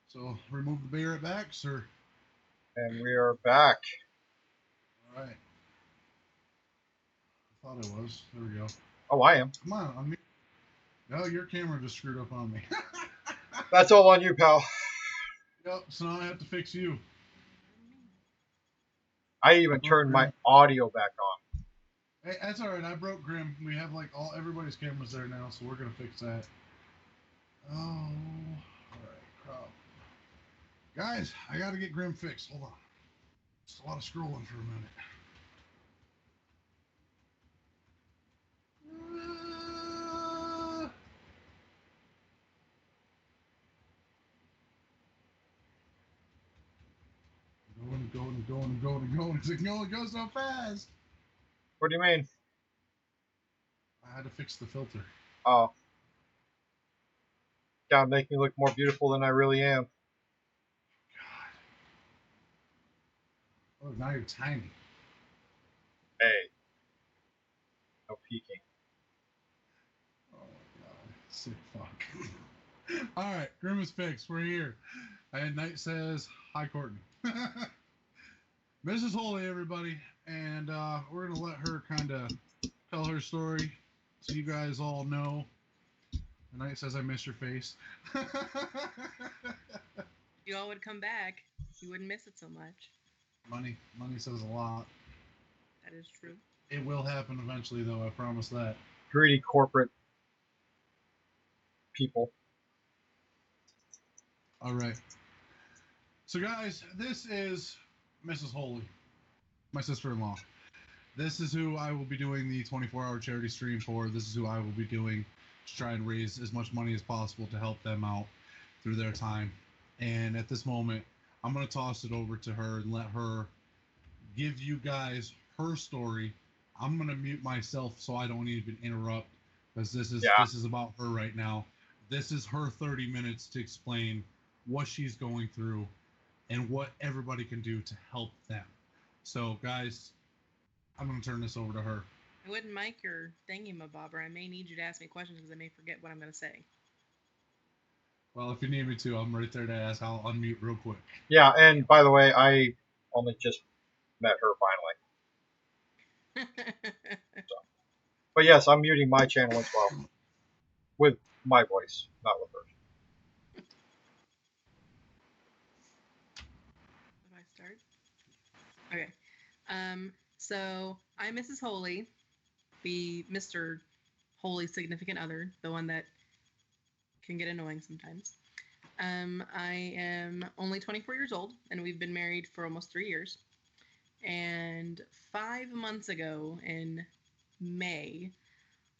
So remove the beer at back, sir. And we are back. All right. I thought it was. There we go. Oh, I am. Come on. No, your camera just screwed up on me. That's all on you, pal. Yep. So now I have to fix you. I I even broke turned my Grim. audio back on. Hey, that's all right. I broke Grim. We have like all everybody's cameras there now, so we're gonna fix that. Oh. All right. Crap. Guys, I gotta get Grim fixed. Hold on. Just a lot of scrolling for a minute. Uh, going. It can only go so fast. What do you mean? I had to fix the filter. Oh, gotta make me look more beautiful than I really am. God. Oh, now you're tiny. Hey, no peeking. Oh my god. Sick fuck. Alright, Grim is fixed. We're here. And Knight says, hi, Courtney. Mrs. Holy, everybody. And we're going to let her kind of tell her story so you guys all know. And Knight says, I miss your face. You all would come back, you wouldn't miss it so much. Money says a lot. That is true. It will happen eventually, though. I promise that. Greedy corporate people. All right. So, guys, this is Mrs. Holy, my sister-in-law. This is who I will be doing the 24-hour charity stream for. This is who I will be doing to try and raise as much money as possible to help them out through their time. And at this moment, I'm going to toss it over to her and let her give you guys her story. I'm going to mute myself so I don't even interrupt because Yeah. this is about her right now. This is her 30 minutes to explain what she's going through and what everybody can do to help them. So, guys, I'm going to turn this over to her. I wouldn't mic your thingy-mabobber. I may need you to ask me questions because I may forget what I'm going to say. Well, if you need me to, I'm right there to ask. I'll unmute real quick. Yeah, and by the way, I only just met her finally. So. But yes, I'm muting my channel as well. With my voice, not with hers. How do I start? Okay. So I'm Mrs. Holy, the Mr. Holy significant other, the one that can get annoying sometimes. I am only 24 years old, and we've been married for almost 3 years. And 5 months ago in May,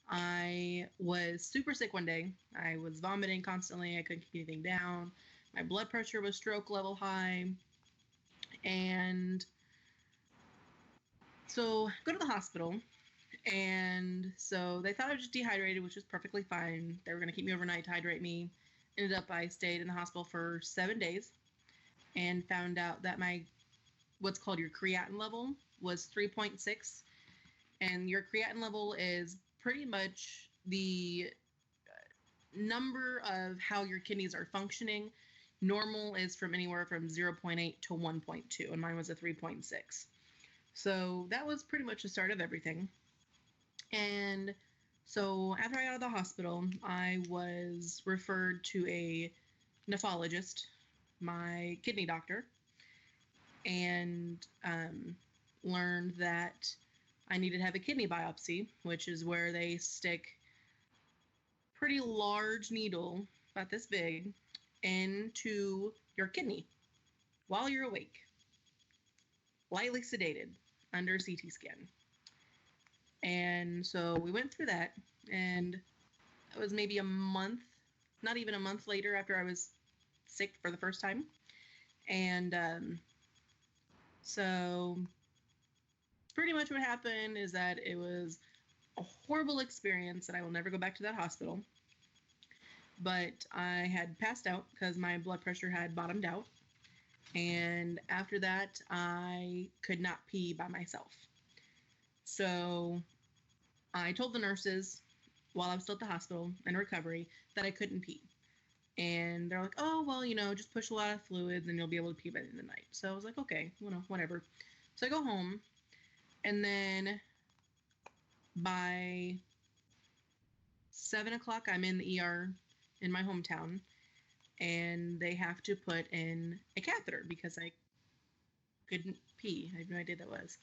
I was super sick one day. I was vomiting constantly. I couldn't keep anything down. My blood pressure was stroke level high. And so I go to the hospital. And so they thought I was just dehydrated, which was perfectly fine. They were going to keep me overnight to hydrate me. Ended up, I stayed in the hospital for 7 days and found out that my what's called your creatinine level was 3.6. And your creatinine level is pretty much the number of how your kidneys are functioning. Normal is from anywhere from 0.8 to 1.2, and mine was a 3.6. So that was pretty much the start of everything. And so after I got out of the hospital, I was referred to a nephrologist, my kidney doctor, and learned that I needed to have a kidney biopsy, which is where they stick pretty large needle, about this big, into your kidney while you're awake, lightly sedated under CT scan. And so we went through that, and it was maybe a month, not even a month later after I was sick for the first time. And so pretty much what happened is that it was a horrible experience, and I will never go back to that hospital. But I had passed out because my blood pressure had bottomed out. And after that, I could not pee by myself. So I told the nurses while I was still at the hospital in recovery that I couldn't pee. And they're like, oh, well, just push a lot of fluids and you'll be able to pee by the end of the night. So I was like, okay, whatever. So I go home, and then by 7 o'clock, I'm in the ER in my hometown, and they have to put in a catheter because I couldn't pee. I had no idea that was.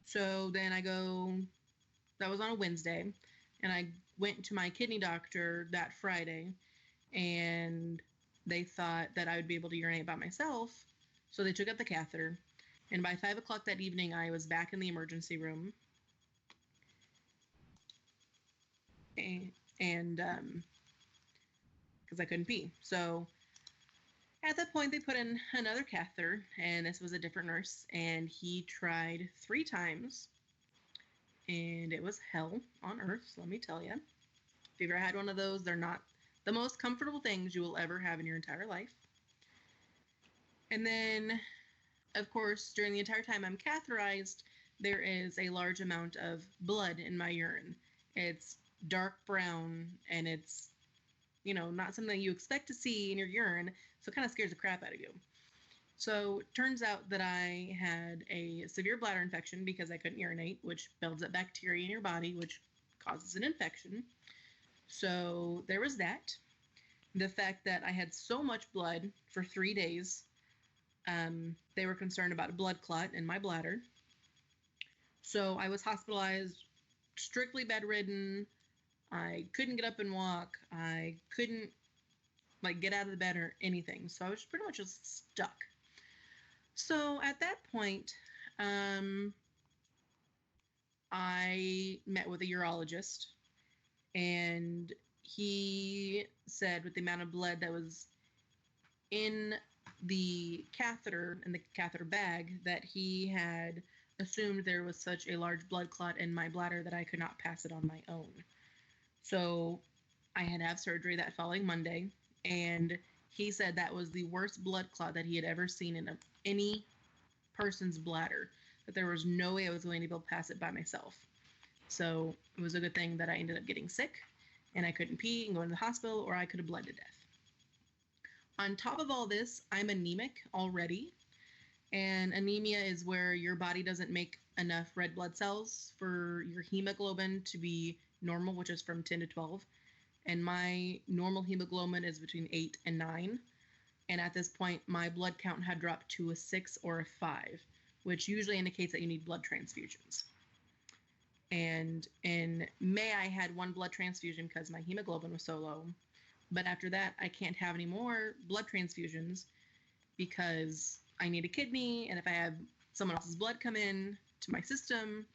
So then I go, that was on a Wednesday, and I went to my kidney doctor that Friday, and they thought that I would be able to urinate by myself. So they took out the catheter. And by 5 o'clock that evening, I was back in the emergency room. And because I couldn't pee. So at that point, they put in another catheter, and this was a different nurse, and he tried 3 times, and it was hell on earth, let me tell you. If you've ever had one of those, they're not the most comfortable things you will ever have in your entire life. And then, of course, during the entire time I'm catheterized, there is a large amount of blood in my urine. It's dark brown, and it's, not something you expect to see in your urine, so it kind of scares the crap out of you. So it turns out that I had a severe bladder infection because I couldn't urinate, which builds up bacteria in your body, which causes an infection. So there was that. The fact that I had so much blood for 3 days, they were concerned about a blood clot in my bladder. So I was hospitalized, strictly bedridden. I couldn't get up and walk. I couldn't get out of the bed or anything. So I was pretty much just stuck. So at that point, I met with a urologist, and he said with the amount of blood that was in the catheter bag, that he had assumed there was such a large blood clot in my bladder that I could not pass it on my own. So I had to have surgery that following Monday, and he said that was the worst blood clot that he had ever seen in any person's bladder, that there was no way I was going to be able to pass it by myself. So it was a good thing that I ended up getting sick, and I couldn't pee and go to the hospital, or I could have bled to death. On top of all this, I'm anemic already, and anemia is where your body doesn't make enough red blood cells for your hemoglobin to be normal, which is from 10 to 12. And my normal hemoglobin is between 8 and 9. And at this point, my blood count had dropped to a 6 or a 5, which usually indicates that you need blood transfusions. And in May, I had 1 blood transfusion because my hemoglobin was so low. But after that, I can't have any more blood transfusions because I need a kidney. And if I have someone else's blood come in to my system,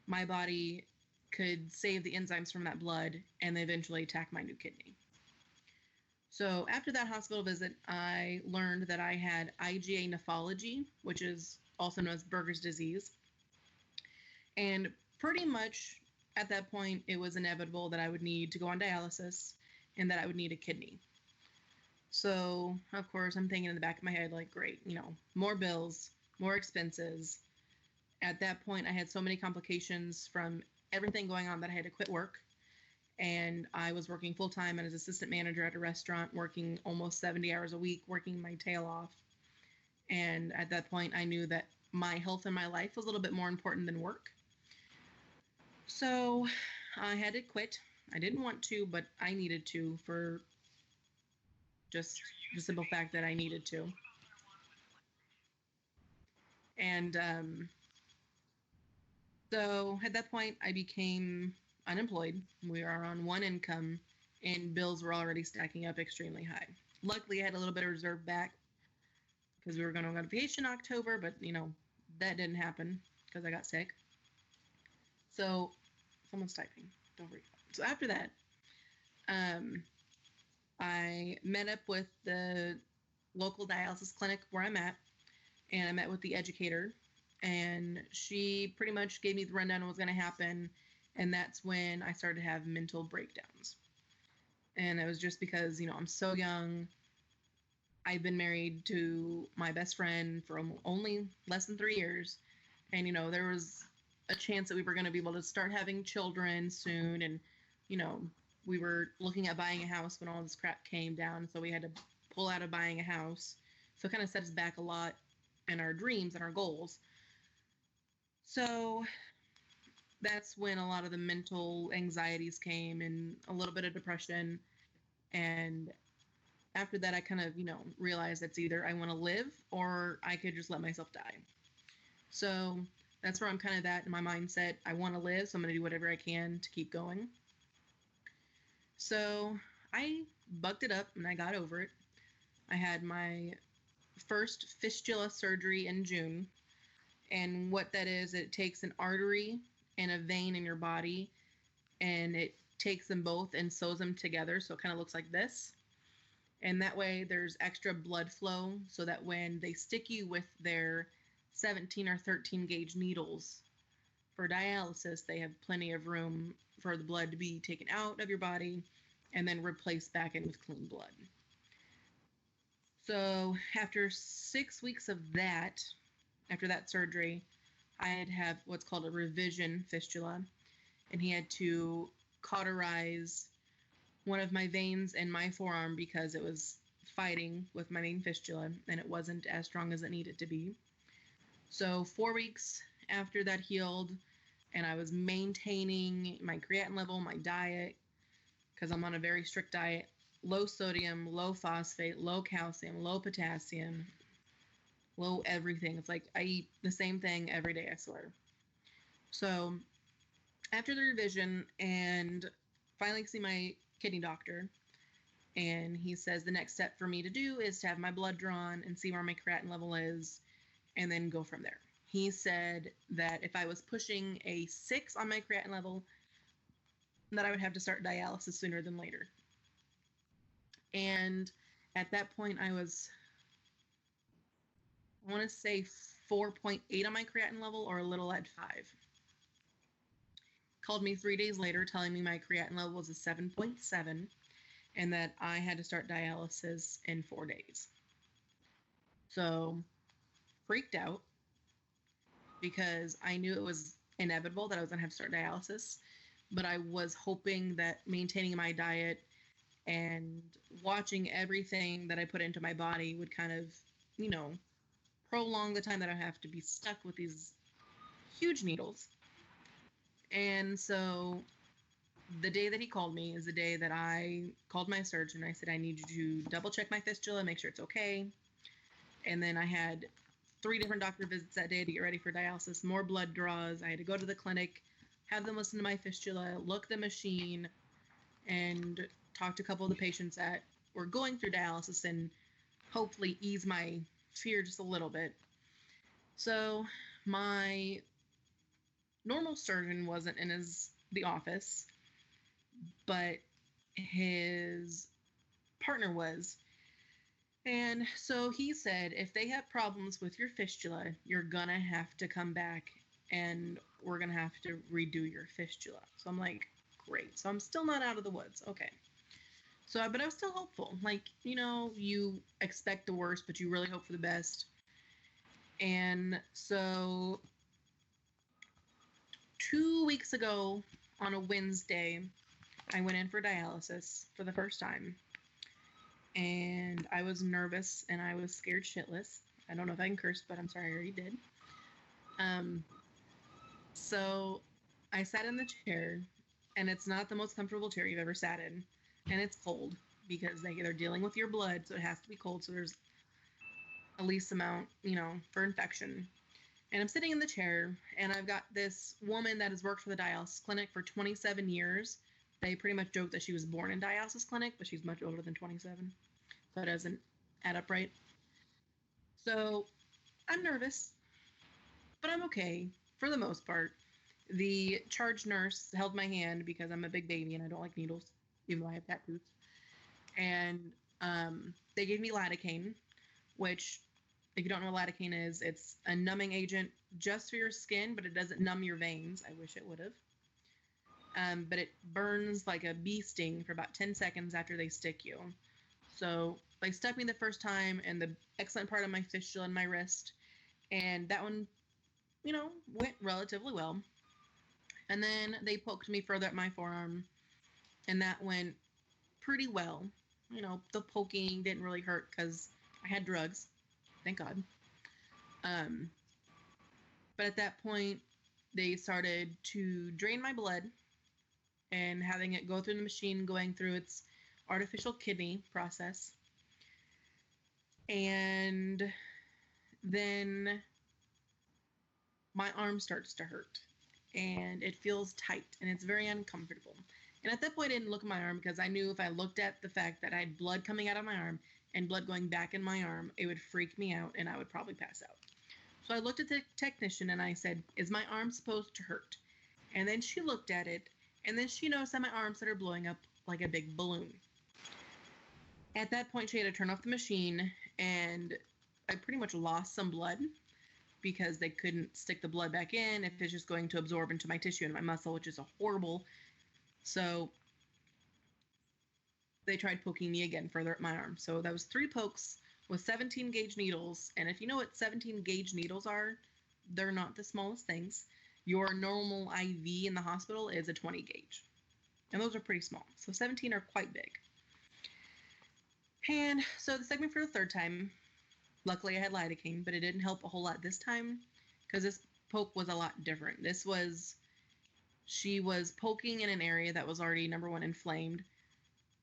my body could save the enzymes from that blood and eventually attack my new kidney. So after that hospital visit, I learned that I had IgA nephropathy, which is also known as Buerger's disease. And pretty much at that point, it was inevitable that I would need to go on dialysis and that I would need a kidney. So, of course, I'm thinking in the back of my head, great, more bills, more expenses. At that point, I had so many complications from everything going on that I had to quit work. And I was working full-time as assistant manager at a restaurant, working almost 70 hours a week, working my tail off. And at that point, I knew that my health and my life was a little bit more important than work. So I had to quit. I didn't want to, but I needed to, for just the simple fact that I needed to. And so at that point, I became unemployed. We are on 1 income, and bills were already stacking up extremely high. Luckily, I had a little bit of reserve back because we were going to go on vacation in October, but that didn't happen because I got sick. So someone's typing. Don't worry. So after that, I met up with the local dialysis clinic where I'm at, and I met with the educator, and she pretty much gave me the rundown of what was going to happen, and that's when I started to have mental breakdowns. And it was just because, I'm so young. I've been married to my best friend for only less than 3 years, and, there was a chance that we were going to be able to start having children soon, and, we were looking at buying a house when all this crap came down, so we had to pull out of buying a house. So it kind of set us back a lot in our dreams and our goals. So that's when a lot of the mental anxieties came and a little bit of depression. And after that, I kind of, realized it's either I want to live or I could just let myself die. So that's where I'm kind of at in my mindset. I want to live, so I'm going to do whatever I can to keep going. So I bucked it up and I got over it. I had my first fistula surgery in June. And what that is, it takes an artery and a vein in your body and it takes them both and sews them together. So it kind of looks like this. And that way there's extra blood flow so that when they stick you with their 17 or 13 gauge needles for dialysis, they have plenty of room for the blood to be taken out of your body and then replaced back in with clean blood. So after 6 weeks of that, after that surgery, I had have what's called a revision fistula, and he had to cauterize one of my veins in my forearm because it was fighting with my main fistula and it wasn't as strong as it needed to be. So 4 weeks after that healed, and I was maintaining my creatinine level, my diet, because I'm on a very strict diet, low sodium, low phosphate, low calcium, low potassium, low everything. It's like I eat the same thing every day, I swear. So after the revision and finally see my kidney doctor, and he says the next step for me to do is to have my blood drawn and see where my creatinine level is and then go from there. He said that if I was pushing a 6 on my creatinine level, that I would have to start dialysis sooner than later. And at that point, I want to say 4.8 on my creatinine level or a little at 5. Called me 3 days later telling me my creatinine level was a 7.7 and that I had to start dialysis in 4 days. So freaked out because I knew it was inevitable that I was going to have to start dialysis, but I was hoping that maintaining my diet and watching everything that I put into my body would kind of, prolong the time that I have to be stuck with these huge needles. And so the day that he called me is the day that I called my surgeon. I said, I need you to double check my fistula, make sure it's okay. And then I had 3 different doctor visits that day to get ready for dialysis, more blood draws. I had to go to the clinic, have them listen to my fistula, look the machine, and talk to a couple of the patients that were going through dialysis and hopefully ease my fear just a little bit. So my normal surgeon wasn't in the office, but his partner was. And so he said, if they have problems with your fistula, you're gonna have to come back and we're gonna have to redo your fistula. So I'm like, great. So I'm still not out of the woods. Okay. So, but I was still hopeful. Like, you expect the worst, but you really hope for the best. And so 2 weeks ago on a Wednesday, I went in for dialysis for the first time. And I was nervous and I was scared shitless. I don't know if I can curse, but I'm sorry, I already did. So I sat in the chair, and it's not the most comfortable chair you've ever sat in. And it's cold because they're dealing with your blood, so it has to be cold. So there's a least amount, for infection. And I'm sitting in the chair, and I've got this woman that has worked for the dialysis clinic for 27 years. They pretty much joke that she was born in dialysis clinic, but she's much older than 27. So it doesn't add up right. So I'm nervous, but I'm okay for the most part. The charge nurse held my hand because I'm a big baby and I don't like needles, even though I have tattoos. And they gave me lidocaine, which, if you don't know what lidocaine is, it's a numbing agent just for your skin, but it doesn't numb your veins. I wish it would have. But it burns like a bee sting for about 10 seconds after they stick you. So they stuck me the first time in the excellent part of my fistula in my wrist, and that one, went relatively well. And then they poked me further at my forearm, and that went pretty well. You know, the poking didn't really hurt because I had drugs, thank God. Um, but at that point, they started to drain my blood and having it go through the machine, going through its artificial kidney process. And then my arm starts to hurt and it feels tight and it's very uncomfortable. And at that point, I didn't look at my arm because I knew if I looked at the fact that I had blood coming out of my arm and blood going back in my arm, it would freak me out and I would probably pass out. So I looked at the technician and I said, "Is my arm supposed to hurt?" And then she looked at it and then she noticed that my arms started blowing up like a big balloon. At that point, she had to turn off the machine and I pretty much lost some blood because they couldn't stick the blood back in if it's just going to absorb into my tissue and my muscle, which is a horrible. So they tried poking me again further at my arm. So that was 3 pokes with 17 gauge needles. And if you know what 17 gauge needles are, they're not the smallest things. Your normal IV in the hospital is a 20 gauge. And those are pretty small. So 17 are quite big. And so they stuck me for the 3rd time. Luckily, I had lidocaine, but it didn't help a whole lot this time because this poke was a lot different. She was poking in an area that was already, number one, inflamed,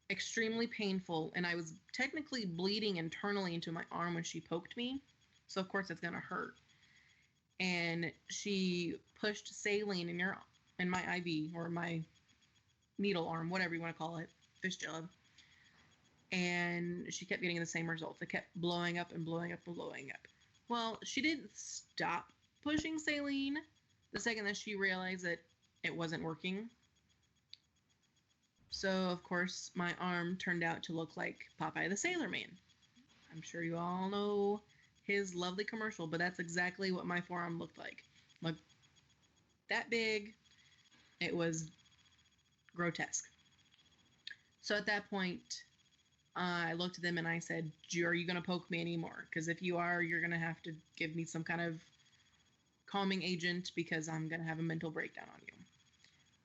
extremely painful, and I was technically bleeding internally into my arm when she poked me. So, of course, it's going to hurt. And she pushed saline in my IV or my needle arm, whatever you want to call it, fistula. And she kept getting the same results. It kept blowing up and blowing up and blowing up. Well, she didn't stop pushing saline the second that she realized that it wasn't working. So, of course, my arm turned out to look like Popeye the Sailor Man. I'm sure you all know his lovely commercial, but that's exactly what my forearm looked like. Like, that big. It was grotesque. So at that point, I looked at them and I said, "Are you going to poke me anymore? Because if you are, you're going to have to give me some kind of calming agent because I'm going to have a mental breakdown on you."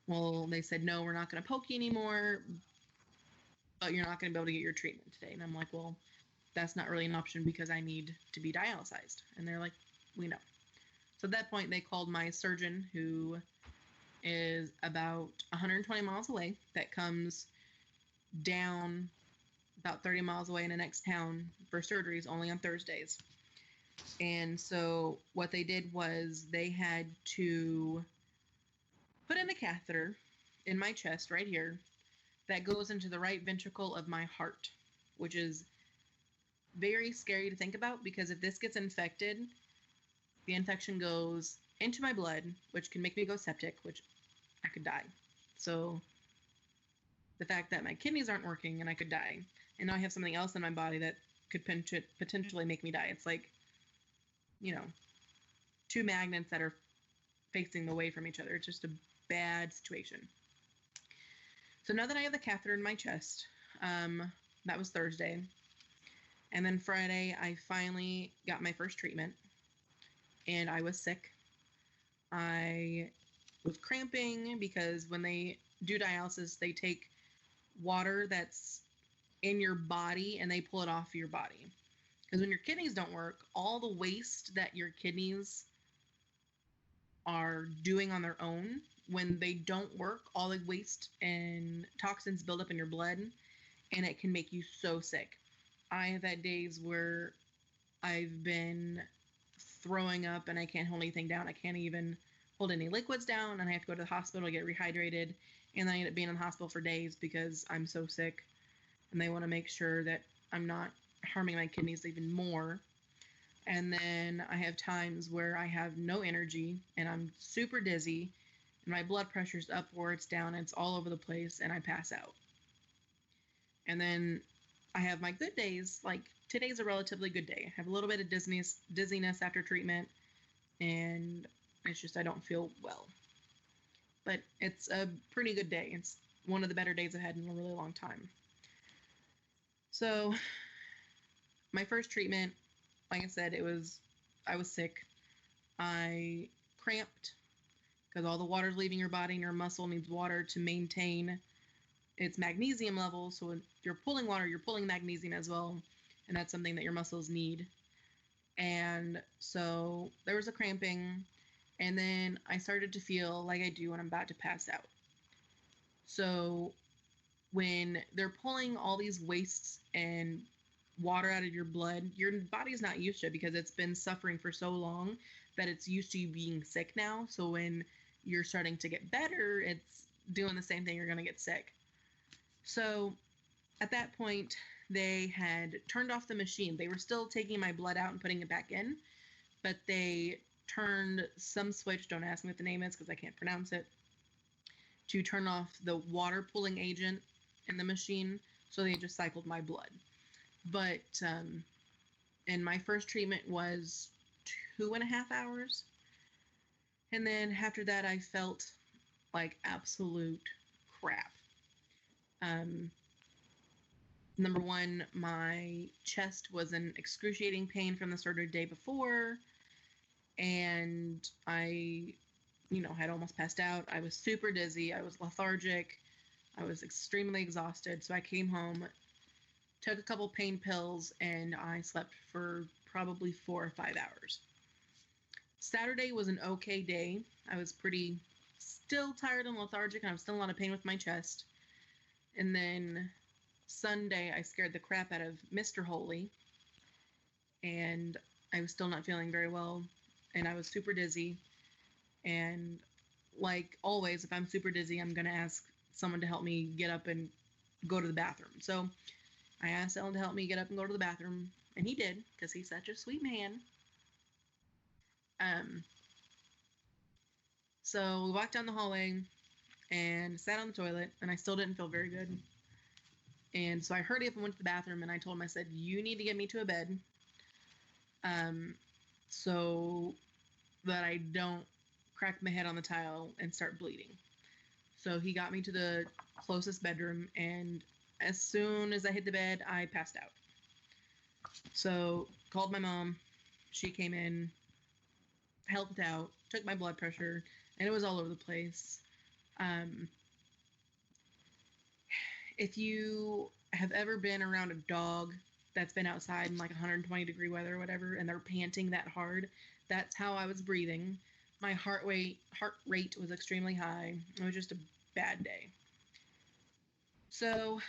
Well, they said, "No, we're not going to poke you anymore, but you're not going to be able to get your treatment today." And I'm like, "Well, that's not really an option because I need to be dialysized." And they're like, "We know." So at that point, they called my surgeon, who is about 120 miles away, that comes down about 30 miles away in the next town for surgeries only on Thursdays. And so what they did was they had to put in a catheter in my chest right here that goes into the right ventricle of my heart, which is very scary to think about because if this gets infected, the infection goes into my blood, which can make me go septic, which I could die. So the fact that my kidneys aren't working and I could die, and now I have something else in my body that could potentially make me die. It's like, you know, 2 magnets that are facing away from each other. It's just a bad situation. So now that I have the catheter in my chest, that was Thursday. And then Friday, I finally got my first treatment. And I was sick. I was cramping because when they do dialysis, they take water that's in your body and they pull it off your body. Because when your kidneys don't work, all the waste that your kidneys are doing on their own, when they don't work, all the waste and toxins build up in your blood and it can make you so sick. I have had days where I've been throwing up and I can't hold anything down. I can't even hold any liquids down and I have to go to the hospital to get rehydrated. And I end up being in the hospital for days because I'm so sick and they want to make sure that I'm not harming my kidneys even more. And then I have times where I have no energy and I'm super dizzy and my blood pressure's up or it's down and it's all over the place and I pass out. And then I have my good days, like today's a relatively good day. I have a little bit of dizziness after treatment and it's just I don't feel well. But it's a pretty good day. It's one of the better days I've had in a really long time. So my first treatment, like I said, I was sick. I cramped because all the water's leaving your body and your muscle needs water to maintain it's magnesium levels. So when you're pulling water, you're pulling magnesium as well, and that's something that your muscles need. And so there was a cramping, and then I started to feel like I do when I'm about to pass out. So when they're pulling all these wastes and water out of your blood, your body's not used to it because it's been suffering for so long that it's used to you being sick now. So when you're starting to get better, it's doing the same thing, you're going to get sick. So at that point, they had turned off the machine. They were still taking my blood out and putting it back in, but they turned some switch, don't ask me what the name is because I can't pronounce it, to turn off the water pulling agent in the machine, so they just cycled my blood. But and my first treatment was 2.5 hours, and then after that I felt like absolute crap. Number one, my chest was in excruciating pain from the surgery the day before, and I, had almost passed out. I was super dizzy. I was lethargic. I was extremely exhausted. So I came home, took a couple pain pills, and I slept for probably 4 or 5 hours. Saturday was an okay day. I was pretty still tired and lethargic, and I was still in a lot of pain with my chest. And then Sunday, I scared the crap out of Mr. Holy, and I was still not feeling very well, and I was super dizzy. And like always, if I'm super dizzy, I'm going to ask someone to help me get up and go to the bathroom. So I asked Ellen to help me get up and go to the bathroom, and he did, because he's such a sweet man. So we walked down the hallway and sat on the toilet, and I still didn't feel very good. And so I hurried up and went to the bathroom, and I told him, I said, you need to get me to a bed so that I don't crack my head on the tile and start bleeding. So he got me to the closest bedroom, and as soon as I hit the bed, I passed out. So called my mom. She came in, helped out, took my blood pressure, and it was all over the place. If you have ever been around a dog that's been outside in like 120-degree weather or whatever, and they're panting that hard, that's how I was breathing. My heart rate was extremely high. It was just a bad day. So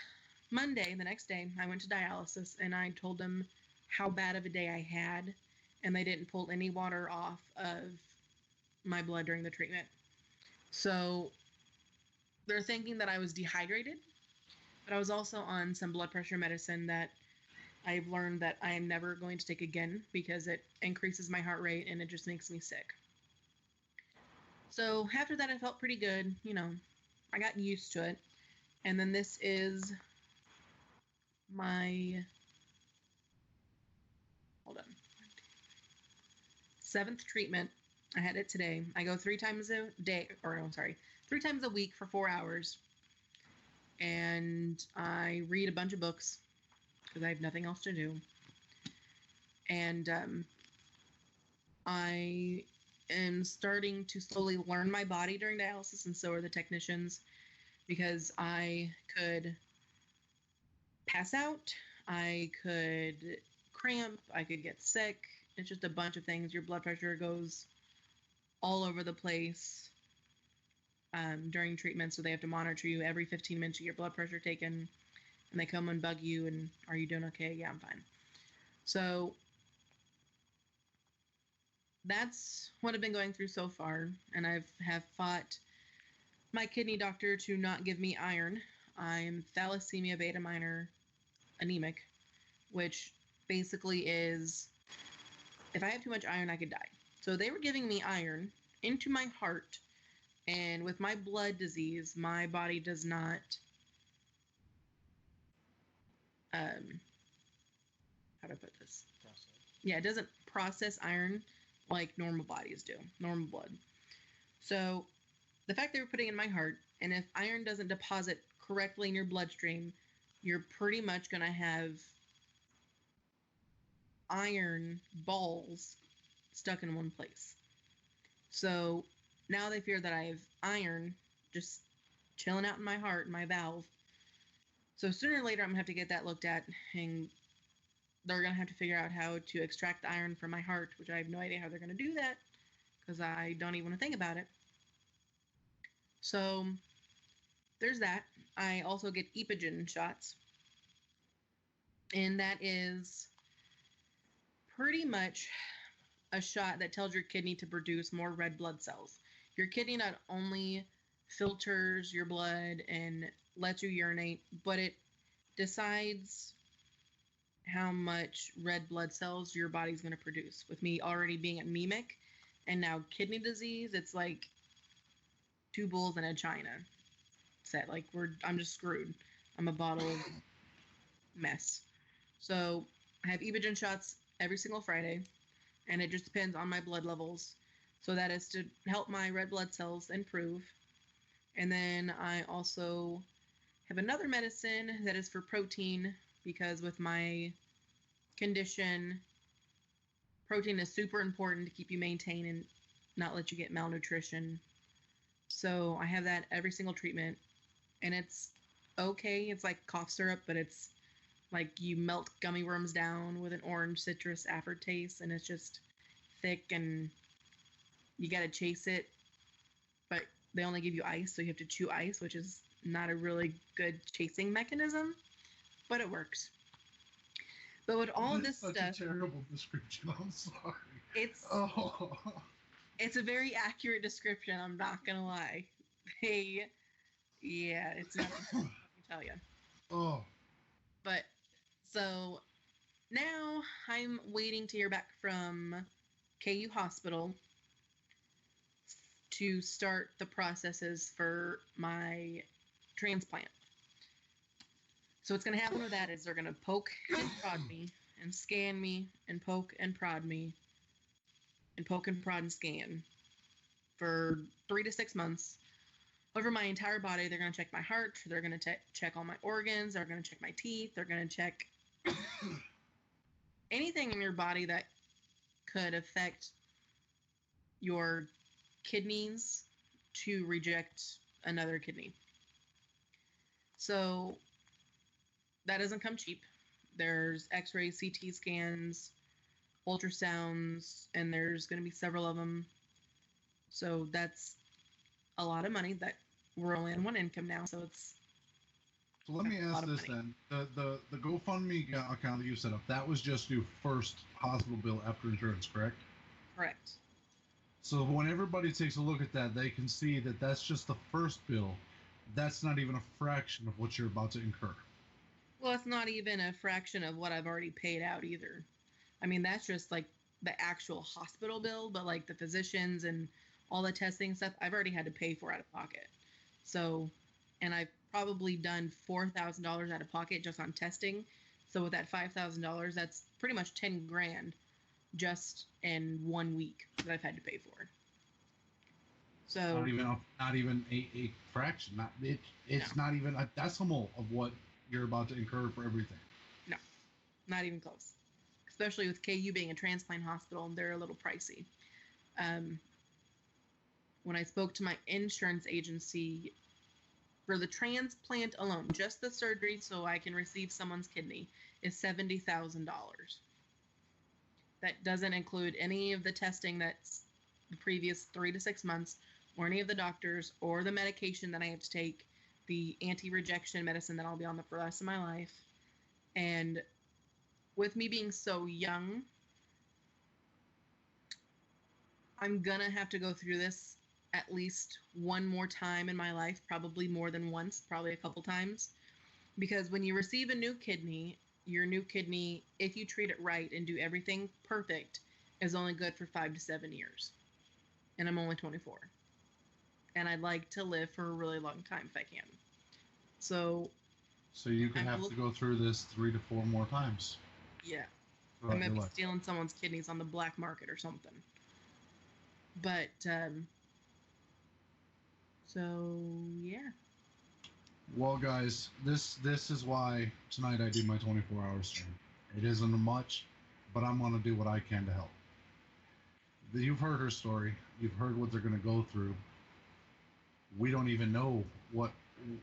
Monday, the next day, I went to dialysis, and I told them how bad of a day I had, and they didn't pull any water off of my blood during the treatment. So they're thinking that I was dehydrated, but I was also on some blood pressure medicine that I've learned that I am never going to take again because it increases my heart rate and it just makes me sick. So after that, I felt pretty good. I got used to it. And then this is my, hold on, 7th treatment. I had it today. I go 3 times a day, 3 times a week for 4 hours. And I read a bunch of books because I have nothing else to do. And I am starting to slowly learn my body during dialysis, and so are the technicians, because I could pass out, I could cramp, I could get sick. It's just a bunch of things. Your blood pressure goes all over the place during treatment, so they have to monitor you every 15 minutes. You get your blood pressure taken, and they come and bug you, and are you doing okay? Yeah, I'm fine. So that's what I've been going through so far, and I have fought my kidney doctor to not give me iron. I'm thalassemia beta minor anemic, which basically is, if I have too much iron, I could die. So they were giving me iron into my heart, and with my blood disease, my body does not, how do I put this? Yeah, it doesn't process iron like normal bodies do, normal blood. So the fact they were putting it in my heart, and if iron doesn't deposit correctly in your bloodstream, you're pretty much going to have iron balls stuck in one place. So now they fear that I have iron just chilling out in my heart, my valve, So sooner or later, I'm gonna have to get that looked at, and they're gonna have to figure out how to extract the iron from my heart, which I have no idea how they're gonna do that because I don't even want to think about it. So there's that. I also get epigen shots, and that is pretty much a shot that tells your kidney to produce more red blood cells. Your kidney not only filters your blood and lets you urinate, but it decides how much red blood cells your body's going to produce. With me already being anemic and now kidney disease, it's like two bulls in a china set. Like I'm just screwed. I'm a bottle of mess. So I have epigen shots every single Friday, and it just depends on my blood levels. So that is to help my red blood cells improve. And then I also have another medicine that is for protein, because with my condition, protein is super important to keep you maintained and not let you get malnutrition. So I have that every single treatment, and it's okay. It's like cough syrup, but it's like you melt gummy worms down with an orange citrus aftertaste, and it's just thick, and you got to chase it. But they only give you ice, so you have to chew ice, which is not a really good chasing mechanism, but it works. But with all of this such stuff, a terrible description. I'm sorry. it's Oh. it's a very accurate description. I'm not gonna lie. Yeah, it's not. Let me tell you. Oh. But so now I'm waiting to hear back from KU Hospital to start the processes for my transplant. So what's going to happen with that is they're going to poke and prod me and scan me and poke and prod me and poke and prod and scan for 3 to 6 months. Over my entire body, they're going to check my heart. They're going to check all my organs. They're going to check my teeth. They're going to check anything in your body that could affect your kidneys to reject another kidney. So that doesn't come cheap. There's x-rays, CT scans, ultrasounds, and there's going to be several of them. So that's a lot of money that we're only on one income now, so it's So let me ask this then: the GoFundMe account that you set up, that was just your first hospital bill after insurance, correct? correct. So when everybody takes a look at that, they can see that that's just the first bill. That's not even a fraction of what you're about to incur. Well, it's not even a fraction of what I've already paid out either. I mean, that's just like the actual hospital bill, but like the physicians and all the testing stuff, I've already had to pay for out of pocket. So, and I've probably done $4,000 out of pocket just on testing. So with that $5,000, that's pretty much 10 grand just in 1 week that I've had to pay for. So Not even a fraction. It's No. not even a decimal of what you're about to incur for everything. No, not even close. Especially with KU being a transplant hospital, they're a little pricey. When I spoke to my insurance agency, for the transplant alone, just the surgery so I can receive someone's kidney, is $70,000. That doesn't include any of the testing that's the previous 3 to 6 months, or any of the doctors, or the medication that I have to take, the anti-rejection medicine that I'll be on for the rest of my life. And with me being so young, I'm gonna have to go through this at least one more time in my life, probably more than once, probably a couple times. Because when you receive a new kidney, your new kidney, if you treat it right and do everything perfect, is only good for 5 to 7 years. And I'm only 24. And I'd like to live for a really long time if I can. So you could have to go through this 3 to 4 more times. Yeah. I might be stealing someone's kidneys on the black market or something. But, so, yeah. Well, guys, this is why tonight I do my 24-hour stream. It isn't much, but I'm going to do what I can to help. You've heard her story. You've heard what they're going to go through. We don't even know what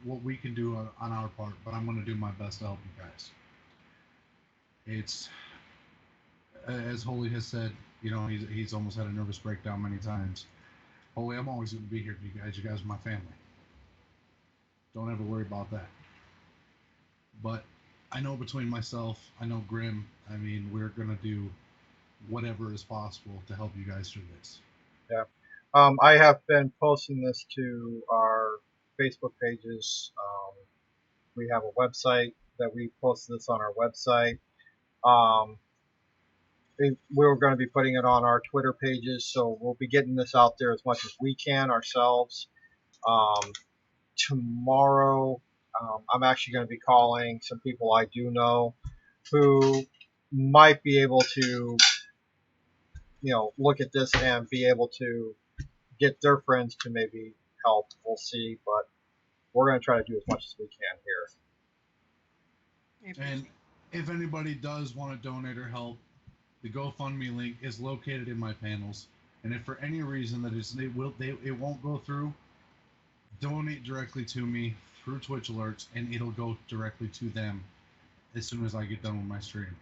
what we can do on our part, but I'm going to do my best to help you guys. It's as Holy has said, you know, he's almost had a nervous breakdown many times. Holy, I'm always going to be here for you guys. You guys are my family. Don't ever worry about that. But I know between myself, I know Grim, I mean, we're going to do whatever is possible to help you guys through this. Yeah. I have been posting this to our Facebook pages. We have a website that we posted this on our website. We're going to be putting it on our Twitter pages, so we'll be getting this out there as much as we can ourselves. Tomorrow, I'm actually going to be calling some people I do know who might be able to, look at this and be able to get their friends to maybe help. We'll see, but we're going to try to do as much as we can here. And if anybody does want to donate or help, the GoFundMe link is located in my panels. And if for any reason that it won't go through, donate directly to me through Twitch alerts, and it'll go directly to them as soon as I get done with my stream,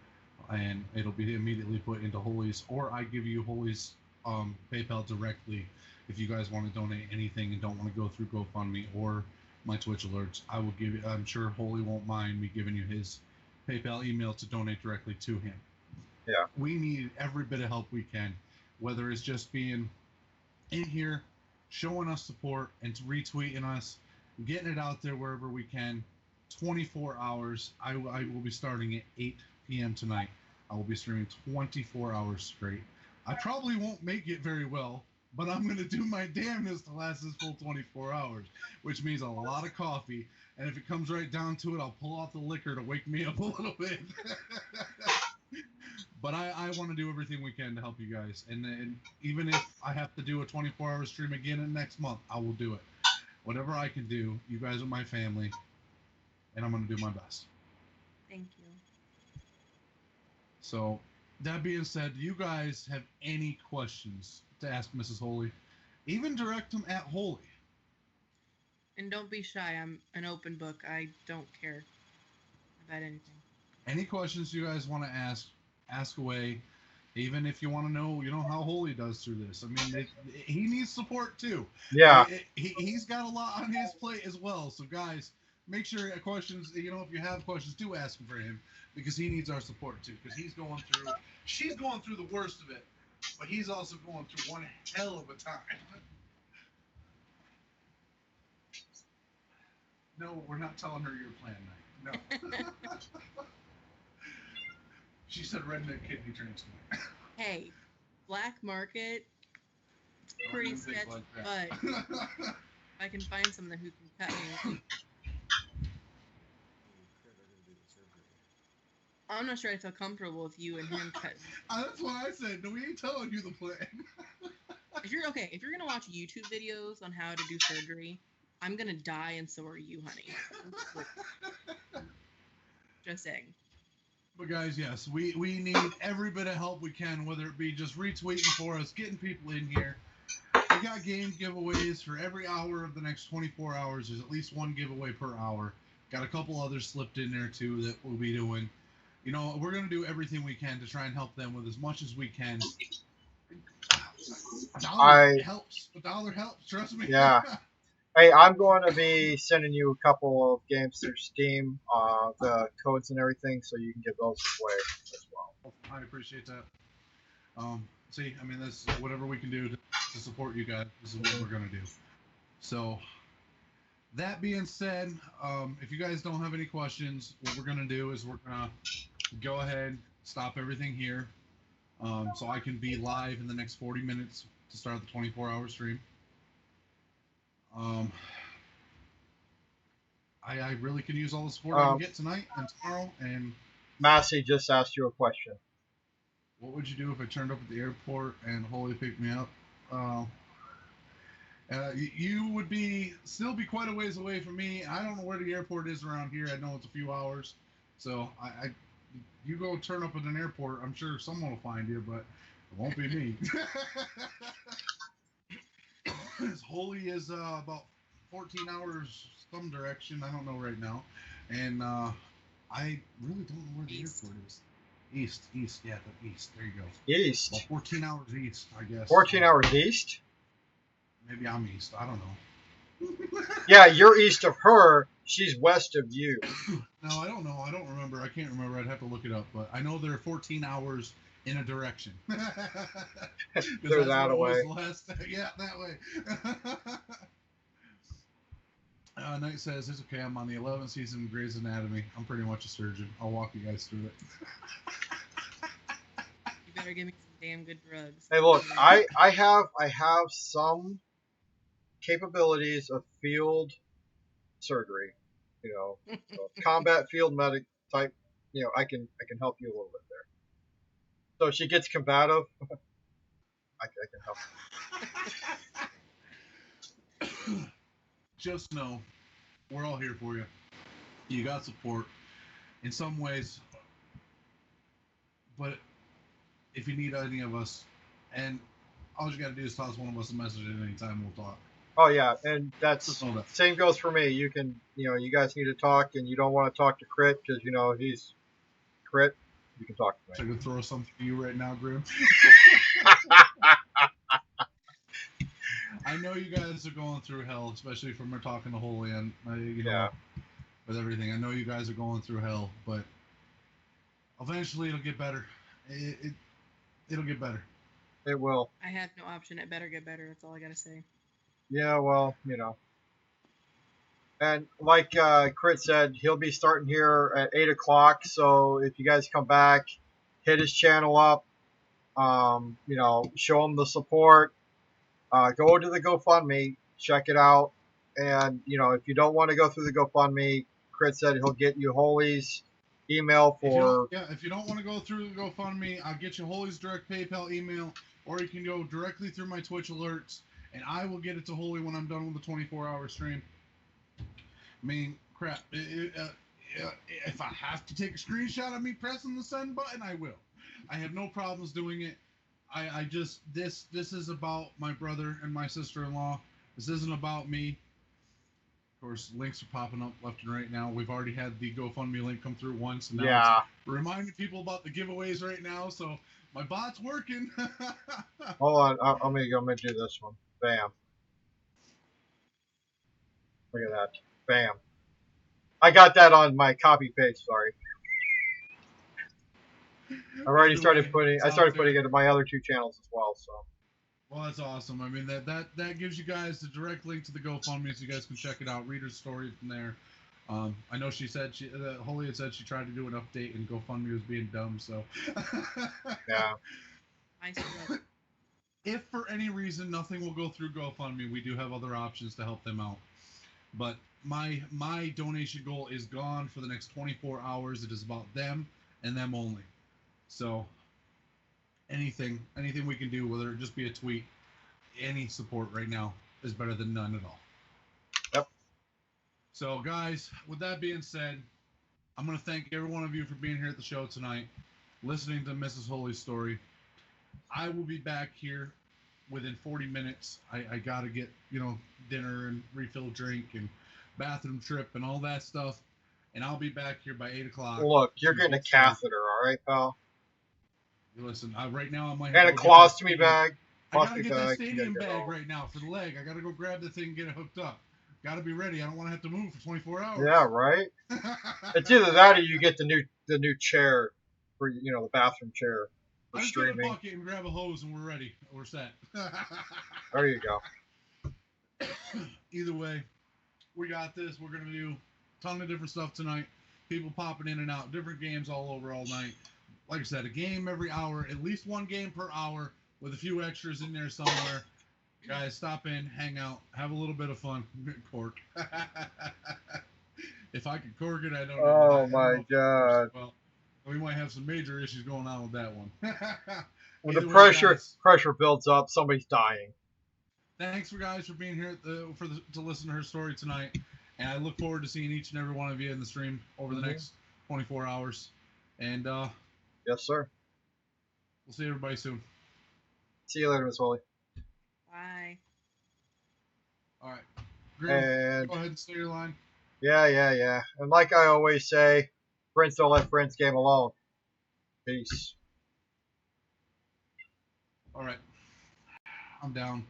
and it'll be immediately put into Holy's, or I give you Holy's PayPal directly if you guys want to donate anything and don't want to go through GoFundMe or my Twitch alerts. I will give you. I'm sure Holy won't mind me giving you his PayPal email to donate directly to him. Yeah. We need every bit of help we can, whether it's just being in here, showing us support and retweeting us, getting it out there wherever we can. 24 hours. I will be starting at 8 p.m. tonight. I will be streaming 24 hours straight. I probably won't make it very well, but I'm going to do my damnedest to last this full 24 hours, which means a lot of coffee. And if it comes right down to it, I'll pull out the liquor to wake me up a little bit. But I want to do everything we can to help you guys. And even if I have to do a 24-hour stream again in next month, I will do it. Whatever I can do, you guys are my family, and I'm going to do my best. Thank you. So, that being said, do you guys have any questions to ask Mrs. Holy? Even direct them at Holy. And don't be shy. I'm an open book. I don't care about anything. Any questions you guys want to ask away. Even if you want to know, how Holy does through this. I mean, he needs support too. Yeah. He's got a lot on his plate as well. So, guys, make sure questions, if you have questions, do ask for him, because he needs our support too. Because she's going through the worst of it, but he's also going through one hell of a time. No, we're not telling her your plan, Night. No. She said redneck kidney transplant. Hey, black market, pretty sketchy, like but if I can find someone who can cut me. I'm not sure I feel comfortable with you and him cutting. That's what I said. No, we ain't telling you the plan. If you're gonna watch YouTube videos on how to do surgery, I'm gonna die, and so are you, honey. Just saying. But guys, yes, we need every bit of help we can, whether it be just retweeting for us, getting people in here. We got game giveaways for every hour of the next 24 hours. There's at least one giveaway per hour. Got a couple others slipped in there too that we'll be doing. We're going to do everything we can to try and help them with as much as we can. A dollar helps. A dollar helps. Trust me. Yeah. Hey, I'm going to be sending you a couple of games through Steam, the codes and everything, so you can give those away as well. I appreciate that. See, I mean, that's whatever we can do to support you guys. This is what we're going to do. So, that being said, if you guys don't have any questions, what we're going to do is we're going to go ahead, stop everything here, so I can be live in the next 40 minutes to start the 24-hour stream. I really can use all the support I can get tonight and tomorrow. And Massey just asked you a question. What would you do if I turned up at the airport and Holy picked me up? You would still be quite a ways away from me. I don't know where the airport is around here. I know it's a few hours. So you go turn up at an airport. I'm sure someone will find you, but it won't be me. As Holy is about 14 hours some direction. I don't know right now, and I really don't know where the East. airport is. East, yeah, the east. There you go. East. Well, 14 hours east, I guess. 14 hours east? Maybe I'm east. I don't know. Yeah, you're east of her. She's west of you. No, I don't know. I don't remember. I can't remember. I'd have to look it up. But I know they're 14 hours in a direction. They're that away. Yeah, that way. Knight says, it's okay. I'm on the 11th season of Grey's Anatomy. I'm pretty much a surgeon. I'll walk you guys through it. You better give me some damn good drugs. Hey, look, I have some capabilities of field surgery. You know, so combat field medic type. You know, I can help you a little bit there. So if she gets combative, I can help. Just know, we're all here for you. You got support in some ways, but if you need any of us, and all you got to do is toss one of us a message at any time. We'll talk. Oh yeah, and that's Just know that. same goes for me. You can, you know, you guys need to talk, and you don't want to talk to Crit because you know he's Crit. You can talk to So I me. can throw something to you right now, Grim. I know you guys are going through hell, especially from our talking to Holy and you know, Yeah. with everything. I know you guys are going through hell, but eventually it'll get better. It'll get better. It will. I have no option. It better get better. That's all I gotta say. Yeah, well, you know. And like Crit said, he'll be starting here at 8 o'clock. So if you guys come back, hit his channel up. You know, show him the support. Go to the GoFundMe, check it out. And, you know, if you don't want to go through the GoFundMe, Crit said he'll get you Holy's email for. If you don't want to go through the GoFundMe, I'll get you Holy's direct PayPal email, or you can go directly through my Twitch alerts, and I will get it to Holy when I'm done with the 24-hour stream. I mean, crap. If I have to take a screenshot of me pressing the send button, I will. I have no problems doing it. I just this is about my brother and my sister-in-law. This isn't about me. Of course, links are popping up left and right now. We've already had the GoFundMe link come through once, and now Yeah. it's reminding people about the giveaways right now. So my bot's working. Hold on, I'm gonna do this one. Bam. Look at that. Bam. I got that on my copy paste. Sorry. I've already started putting. I started putting it in my other two channels as well. So. Well, that's awesome. I mean, that gives you guys the direct link to the GoFundMe, so you guys can check it out. Read her story from there. I know she said Holy had said she tried to do an update and GoFundMe was being dumb. So. Yeah. I still. If for any reason nothing will go through GoFundMe, we do have other options to help them out. But my donation goal is gone for the next 24 hours. It is about them and them only. So anything we can do, whether it just be a tweet, any support right now is better than none at all. Yep. So guys, with that being said, I'm going to thank every one of you for being here at the show tonight, listening to Mrs. Holy's story. I will be back here within 40 minutes. I got to get, dinner and refill drink and bathroom trip and all that stuff. And I'll be back here by 8 o'clock. Look, you're getting a catheter, all right, pal? Listen, right now I might have and a colostomy bag. I gotta get that stadium bag right now for the leg. I gotta go grab the thing and get it hooked up. Gotta be ready. I don't want to have to move for 24 hours. Yeah, right. It's either that or you get the new chair for the bathroom chair for streaming. Get a bucket and grab a hose and we're ready. We're set. There you go. Either way, we got this. We're gonna do a ton of different stuff tonight. People popping in and out, different games all over all night. Like I said, a game every hour, at least one game per hour with a few extras in there somewhere. Guys, stop in, hang out, have a little bit of fun. Cork. If I could cork it, I don't know. Oh my God. Well, we might have some major issues going on with that one. When the pressure builds up, somebody's dying. Thanks for guys for being here to listen to her story tonight. And I look forward to seeing each and every one of you in the stream over the next 24 hours. And yes, sir. We'll see everybody soon. See you later, Miss Holly. Bye. All right. Drew, And go ahead and say your line. yeah. And like I always say, friends don't let friends game alone. Peace. All right. I'm down.